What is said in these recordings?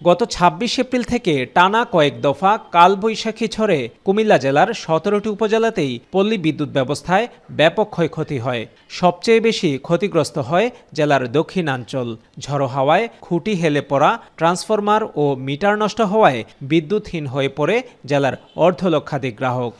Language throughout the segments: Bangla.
গত ২৬ এপ্রিল থেকে টানা কয়েক দফা কালবৈশাখী ঝড়ে কুমিল্লা জেলার ১৭টি উপজেলাতেই পল্লী বিদ্যুৎ ব্যবস্থায় ব্যাপক ক্ষয়ক্ষতি হয়। সবচেয়ে বেশি ক্ষতিগ্রস্ত হয় জেলার দক্ষিণাঞ্চল। ঝড়ো হাওয়ায় খুঁটি হেলে পড়া, ট্রান্সফরমার ও মিটার নষ্ট হওয়ায় বিদ্যুৎহীন হয়ে পড়ে জেলার অর্ধলক্ষাধিক গ্রাহক।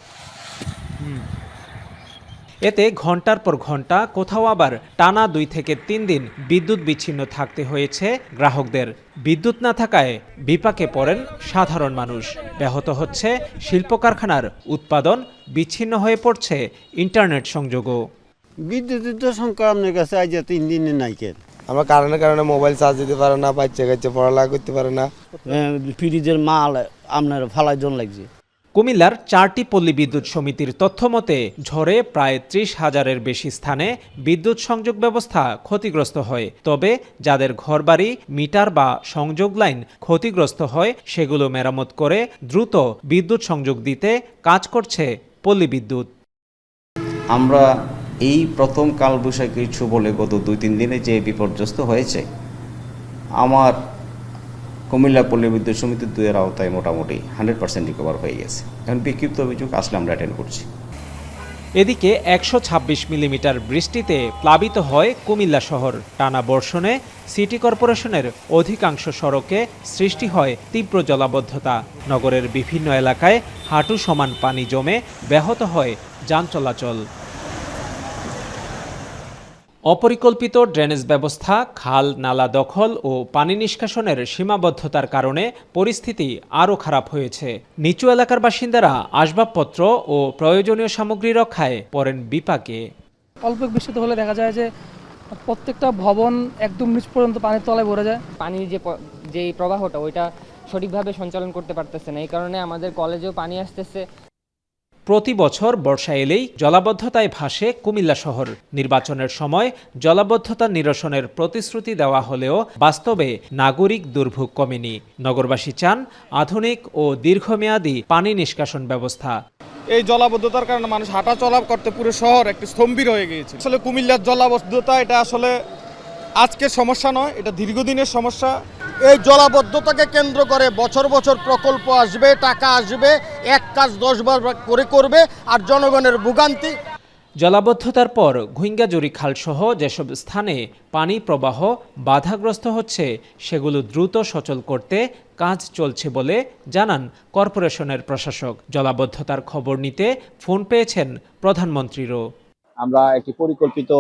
এতে ঘন্টার পর ঘন্টা, কোথাও আবার টানা ২ থেকে ৩ দিন বিদ্যুৎ বিচ্ছিন্ন থাকতে হয়েছে গ্রাহকদের। বিদ্যুৎ না থাকায় বিপাকে পড়েন সাধারণ মানুষ। ব্যাহত হচ্ছে শিল্প কারখানার উৎপাদন, বিচ্ছিন্ন হয়ে পড়ছে ইন্টারনেট সংযোগও। বিদ্যুতের তো সংখ্যা আপনার কাছে আজ ৩ দিনে নাই কেন। আমরা কারেন্টের কারণে মোবাইল চার্জ দিতে পারে না, বাচ্চা কাচ্চা পড়ালেখা করতে পারে না। ফ্রিজের মাল আপনার ফালাই জন লাগছে। কুমিল্লার ৪টি পল্লী বিদ্যুৎ সমিতির তথ্য মতে ঝড়ে প্রায় ৩০,০০০-এর বেশি স্থানে বিদ্যুৎ সংযোগ ব্যবস্থা ক্ষতিগ্রস্ত হয়। তবে যাদের ঘরবাড়ি, মিটার বা সংযোগ লাইন ক্ষতিগ্রস্ত হয় সেগুলো মেরামত করে দ্রুত বিদ্যুৎ সংযোগ দিতে কাজ করছে পল্লী বিদ্যুৎ। আমরা এই প্রথম কালবৈশাখীর সুবলে গত ২-৩ দিনে যে বিপর্যস্ত হয়েছে, আমার কুমিল্লা পল্লী বিদ্যুৎ সমিতি ২-এর আওতায় মোটামুটি 100% রিকভার হয়ে গেছে। এখন বিক্ষিপ্ত অভিযোগ আসলে আমরা অ্যাটেন্ড করছি। এদিকে ১২৬ মিলিমিটার বৃষ্টিতে প্লাবিত হয় কুমিল্লা শহর। টানা বর্ষণে সিটি কর্পোরেশনের অধিকাংশ সড়কে সৃষ্টি হয় তীব্র জলাবদ্ধতা। নগরের বিভিন্ন এলাকায় হাঁটু সমান পানি জমে ব্যাহত হয় যান চলাচল। অপরিকল্পিত ড্রেনেজ ব্যবস্থা, খাল নালা দখল ও পানি নিষ্কাশনের সীমাবদ্ধতার কারণে পরিস্থিতি আরও খারাপ হয়েছে। নিচু এলাকার বাসিন্দারা আসবাবপত্র ও প্রয়োজনীয় সামগ্রী রক্ষায় পড়েন বিপাকে। অল্প বৃষ্টিতে হলে দেখা যায় যে প্রত্যেকটা ভবন একদম নিচ পর্যন্ত পানির তলায় ভরে যায়। পানির যে প্রবাহটা ওইটা সঠিকভাবে সঞ্চালন করতে পারতেছে না, এই কারণে আমাদের কলেজেও পানি আসতেছে। প্রতি বছর বর্ষা এলেই জলাবদ্ধতায় ভাসে কুমিল্লা শহর। নির্বাচনের সময় জলাবদ্ধতা নিরসনের প্রতিশ্রুতি দেওয়া হলেও বাস্তবে নাগরিক দুর্ভোগ কমেনি। নগরবাসী চান আধুনিক ও দীর্ঘমেয়াদী পানি নিষ্কাশন ব্যবস্থা। এই জলাবদ্ধতার কারণে মানুষ হাঁটা চলা করতে পুরো শহর একটি স্তম্ভিত হয়ে গিয়েছে। আসলে কুমিল্লার জলাবদ্ধতা এটা আসলে আজকের সমস্যা নয়, এটা দীর্ঘদিনের সমস্যা। এই জলাবদ্ধতাকে কেন্দ্র করে বছর বছর প্রকল্প আসবে, টাকা আসবে, এক কাজ 10 বার করে করবে, আর জনগণের ভোগান্তি। জলাবদ্ধতার পর ঘুইঙ্গাজুরি খালসহ যেসব স্থানে পানি প্রবাহ বাধাগ্রস্ত হচ্ছে সেগুলো দ্রুত সচল করতে কাজ চলছে বলে জানান কর্পোরেশনের প্রশাসক। জলাবদ্ধতার খবর নিতে ফোন পেয়েছেন প্রধানমন্ত্রীরও। আমরা একটি পরিকল্পিত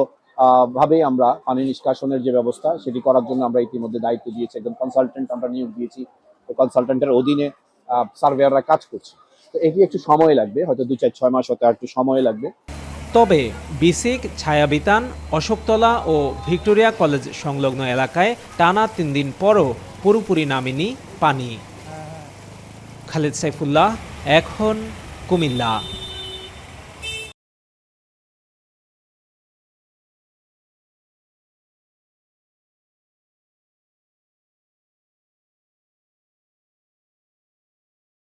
ভাবে আমরা পানি নিষ্কাশনের যে ব্যবস্থা সেটি করার জন্য আমরা ইতিমধ্যে দায়িত্ব দিয়েছি, একজন কনসালটেন্ট আমরা নিয়োগ দিয়েছি। কনসালটেন্টের অধীনে সার্ভেয়াররা কাজ করছে। তো এটি একটু সময় লাগবে, হয়তো 2-4-6 মাস হতে একটু সময় লাগবে। তবে বিসিক, ছায়াবিতান, অশোকতলা ও ভিক্টোরিয়া কলেজ সংলগ্ন এলাকায় টানা 3 দিন পরও পুরোপুরি নামেনি পানি। খালেদ সাইফুল্লাহ, এখন কুমিল্লা।